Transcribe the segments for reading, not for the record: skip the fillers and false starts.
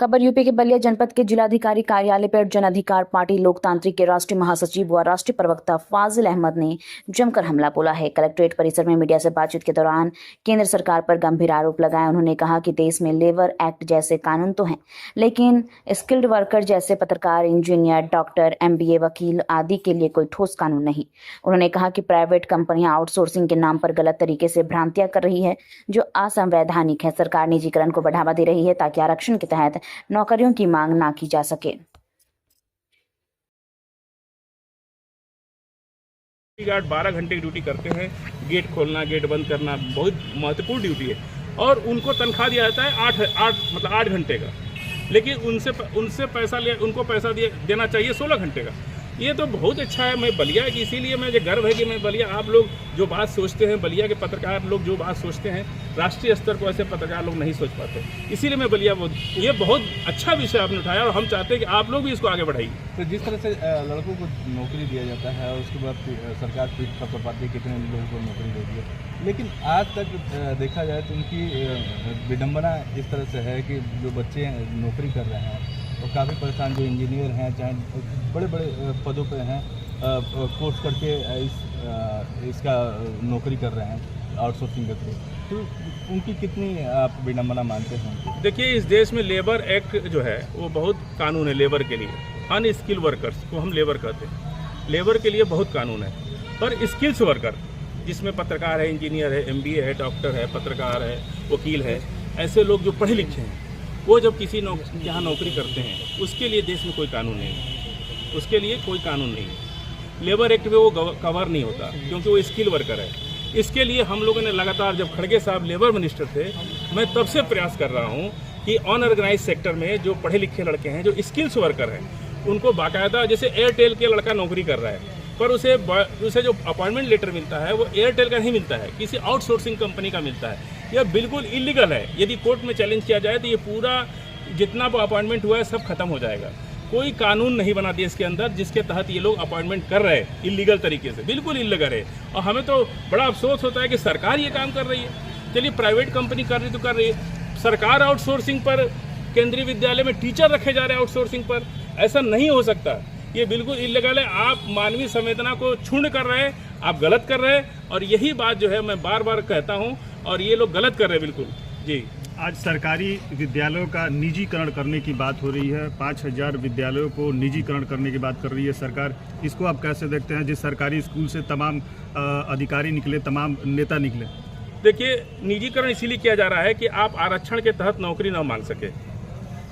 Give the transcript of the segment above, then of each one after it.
खबर यूपी के बलिया जनपद के जिलाधिकारी कार्यालय पर जन अधिकार पार्टी लोकतांत्रिक के राष्ट्रीय महासचिव व राष्ट्रीय प्रवक्ता फाजिल अहमद ने जमकर हमला बोला है। कलेक्ट्रेट परिसर में मीडिया से बातचीत के दौरान केंद्र सरकार पर गंभीर आरोप लगाए। उन्होंने कहा कि देश में लेबर एक्ट जैसे कानून तो हैं, लेकिन स्किल्ड वर्कर जैसे पत्रकार, इंजीनियर, डॉक्टर, MBA, वकील आदि के लिए कोई ठोस कानून नहीं। उन्होंने कहा कि प्राइवेट कंपनियां आउटसोर्सिंग के नाम पर गलत तरीके से भ्रांतियां कर रही है, जो असंवैधानिक है। सरकार निजीकरण को बढ़ावा दे रही है ताकि आरक्षण के तहत नौकरियों की मांग ना की जा सके। गार्ड 12 घंटे की ड्यूटी करते हैं। गेट खोलना, गेट बंद करना बहुत महत्वपूर्ण ड्यूटी है और उनको तनख्वाह दिया जाता है 8 घंटे का, लेकिन उनसे उनको पैसा देना चाहिए 16 घंटे का। ये तो बहुत अच्छा है। मैं बलिया की, इसीलिए मुझे गर्व है कि मैं बलिया, आप लोग जो बात सोचते हैं, बलिया के पत्रकार लोग जो बात सोचते हैं, राष्ट्रीय स्तर पर ऐसे पत्रकार लोग नहीं सोच पाते। इसीलिए मैं बलिया ये बहुत अच्छा विषय आपने उठाया और हम चाहते हैं कि आप लोग भी इसको आगे बढ़ाइए। तो जिस तरह से लड़कों को नौकरी दिया जाता है और उसके बाद सरकार पीठ पर पाती है कितने लोगों को नौकरी दे दी है, लेकिन आज तक देखा जाए तो उनकी विडम्बना इस तरह से है कि जो बच्चे नौकरी कर रहे हैं और काफ़ी परेशान, जो इंजीनियर हैं, चाहे बड़े बड़े पदों पे हैं, कोर्स करके इसका नौकरी कर रहे हैं आउटसोर्सिंग के थ्रू, तो उनकी कितनी आप विडम्बना मानते हैं? देखिए, इस देश में लेबर एक्ट जो है वो बहुत कानून है लेबर के लिए। अनस्किल वर्कर्स को हम लेबर कहते हैं, लेबर के लिए बहुत कानून है। पर स्किल्स वर्कर जिसमें पत्रकार है, इंजीनियर है, MBA है, डॉक्टर है, पत्रकार है, वकील है, ऐसे लोग जो पढ़े लिखे हैं, वो जब किसी यहाँ नौकरी करते हैं, उसके लिए देश में कोई कानून नहीं है, उसके लिए कोई कानून नहीं है। लेबर एक्ट में वो कवर नहीं होता क्योंकि वो स्किल वर्कर है। इसके लिए हम लोगों ने लगातार, जब खड़गे साहब लेबर मिनिस्टर थे, मैं तब से प्रयास कर रहा हूँ कि अनऑर्गेनाइज सेक्टर में जो पढ़े लिखे लड़के हैं, जो स्किल्स वर्कर हैं, उनको बाकायदा, जैसे एयरटेल के लड़का नौकरी कर रहा है पर उसे जो अपॉइंटमेंट लेटर मिलता है वो एयरटेल का नहीं मिलता है, किसी आउटसोर्सिंग कंपनी का मिलता है। यह बिल्कुल इलीगल है। यदि कोर्ट में चैलेंज किया जाए तो ये पूरा जितना वो अपॉइंटमेंट हुआ है सब खत्म हो जाएगा। कोई कानून नहीं बना दिया इसके अंदर जिसके तहत ये लोग अपॉइंटमेंट कर रहे हैं इलीगल तरीके से, बिल्कुल इलीगल है। और हमें तो बड़ा अफसोस होता है कि सरकार ये काम कर रही है। चलिए, प्राइवेट कंपनी कर रही तो कर रही है, सरकार आउटसोर्सिंग पर, केंद्रीय विद्यालय में टीचर रखे जा रहे हैं आउटसोर्सिंग पर, ऐसा नहीं हो सकता। ये बिल्कुल इल्लीगल है। आप मानवीय संवेदना को क्षुण्ण कर रहे हैं, आप गलत कर रहे हैं और यही बात जो है मैं बार बार कहता हूं और ये लोग गलत कर रहे हैं बिल्कुल। जी, आज सरकारी विद्यालयों का निजीकरण करने की बात हो रही है। 5000 विद्यालयों को निजीकरण करने की बात कर रही है सरकार। इसको आप कैसे देखते हैं, जिस सरकारी स्कूल से तमाम अधिकारी निकले, तमाम नेता निकले? देखिए, निजीकरण इसीलिए किया जा रहा है कि आप आरक्षण के तहत नौकरी न मांग सके।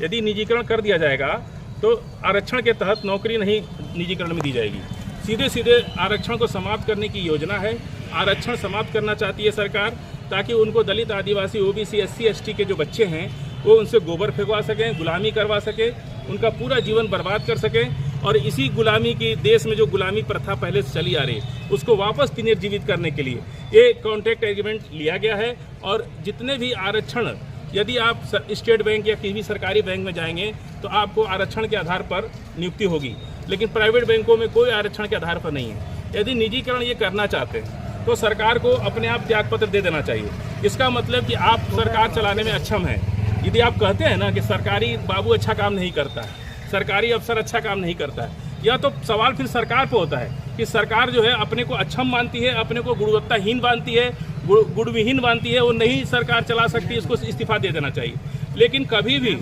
यदि निजीकरण कर दिया जाएगा तो आरक्षण के तहत नौकरी नहीं निजीकरण में दी जाएगी। सीधे सीधे आरक्षण को समाप्त करने की योजना है। आरक्षण समाप्त करना चाहती है सरकार ताकि उनको दलित, आदिवासी, OBC, SC, ST के जो बच्चे हैं वो उनसे गोबर फेंकवा सकें, गुलामी करवा सकें, उनका पूरा जीवन बर्बाद कर सकें। और इसी गुलामी की, देश में जो गुलामी प्रथा पहले से चली आ रही है उसको वापस पुनर्जीवित करने के लिए ये कॉन्ट्रैक्ट एग्रीमेंट लिया गया है। और जितने भी आरक्षण, यदि आप स्टेट बैंक या किसी भी सरकारी बैंक में जाएंगे तो आपको आरक्षण के आधार पर नियुक्ति होगी, लेकिन प्राइवेट बैंकों में कोई आरक्षण के आधार पर नहीं है। यदि निजीकरण ये करना चाहते हैं तो सरकार को अपने आप त्यागपत्र दे देना चाहिए। इसका मतलब कि आप सरकार चलाने में अक्षम हैं। यदि आप कहते हैं ना कि सरकारी बाबू अच्छा काम नहीं करता है, सरकारी अफसर अच्छा काम नहीं करता है, या तो सवाल फिर सरकार पर होता है कि सरकार जो है अपने को अक्षम मानती है, अपने को गुणवत्ताहीन मानती है, गुणविहीन मानती है, वो नहीं सरकार चला सकती, इसको इस्तीफा दे देना चाहिए। लेकिन कभी भी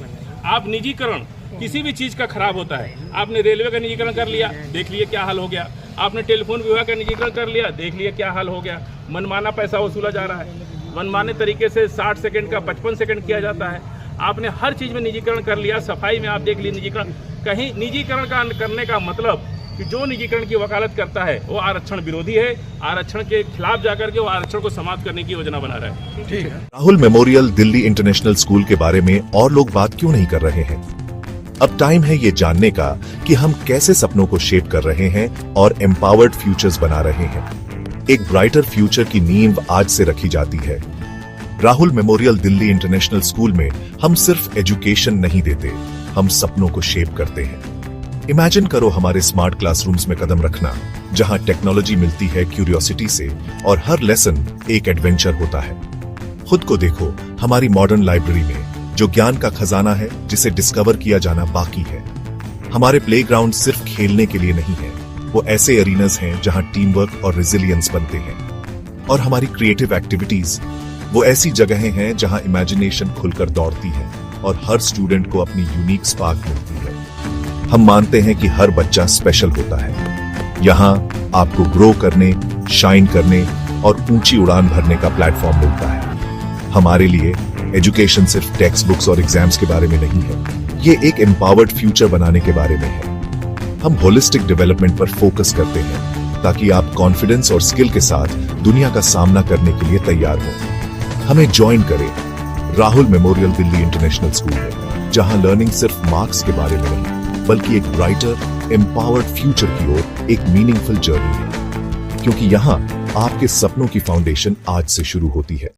आप निजीकरण किसी भी चीज़ का खराब होता है। आपने रेलवे का निजीकरण कर लिया, देख लिए क्या हाल हो गया। आपने टेलीफोन विभाग का निजीकरण कर लिया, देख लिए क्या हाल हो गया। मनमाना पैसा वसूला जा रहा है, मनमाने तरीके से 60 सेकंड का 55 सेकंड किया जाता है। आपने हर चीज़ में निजीकरण कर लिया। सफाई में आप देख लिए निजीकरण। कहीं निजीकरण का करने का मतलब कि जो निजीकरण की वकालत करता है वो आरक्षण विरोधी है, आरक्षण के खिलाफ जाकर के वो आरक्षण को समाप्त करने की योजना बना रहा है। ठीक है। Rahul memorial Delhi international school के बारे में और लोग बात क्यों नहीं कर रहे हैं? अब टाइम है ये जानने का कि हम कैसे सपनों को शेप कर रहे हैं और एम्पावर्ड फ्यूचर्स बना रहे हैं। एक ब्राइटर फ्यूचर की नींव आज से रखी जाती है। Rahul memorial Delhi international school में हम सिर्फ एजुकेशन नहीं देते, हम सपनों को शेप करते हैं। इमेजिन करो हमारे स्मार्ट क्लासरूम्स में कदम रखना, जहां टेक्नोलॉजी मिलती है क्यूरियोसिटी से और हर लेसन एक एडवेंचर होता है। खुद को देखो हमारी मॉडर्न लाइब्रेरी में, जो ज्ञान का खजाना है जिसे डिस्कवर किया जाना बाकी है। हमारे प्लेग्राउंड सिर्फ खेलने के लिए नहीं है, वो ऐसे एरिनास हैं जहां टीम वर्क और रेजिलियंस बनते हैं। और हमारी क्रिएटिव एक्टिविटीज वो ऐसी जगहें हैं जहां इमेजिनेशन खुलकर दौड़ती है और हर स्टूडेंट को अपनी यूनिक स्पार्क मिलती है। हम मानते हैं कि हर बच्चा स्पेशल होता है। यहाँ आपको ग्रो करने, शाइन करने और ऊंची उड़ान भरने का प्लेटफॉर्म मिलता है। हमारे लिए एजुकेशन सिर्फ टेक्स्ट बुक्स और एग्जाम्स के बारे में नहीं है, ये एक एम्पावर्ड फ्यूचर बनाने के बारे में है। हम होलिस्टिक डेवलपमेंट पर फोकस करते हैं ताकि आप कॉन्फिडेंस और स्किल के साथ दुनिया का सामना करने के लिए तैयार हो। हमें ज्वाइन करें Rahul memorial Delhi international school में, जहां लर्निंग सिर्फ मार्क्स के बारे में नहीं बल्कि एक ब्राइटर एम्पावर्ड फ्यूचर की ओर एक मीनिंगफुल जर्नी है। क्योंकि यहाँ आपके सपनों की फाउंडेशन आज से शुरू होती है।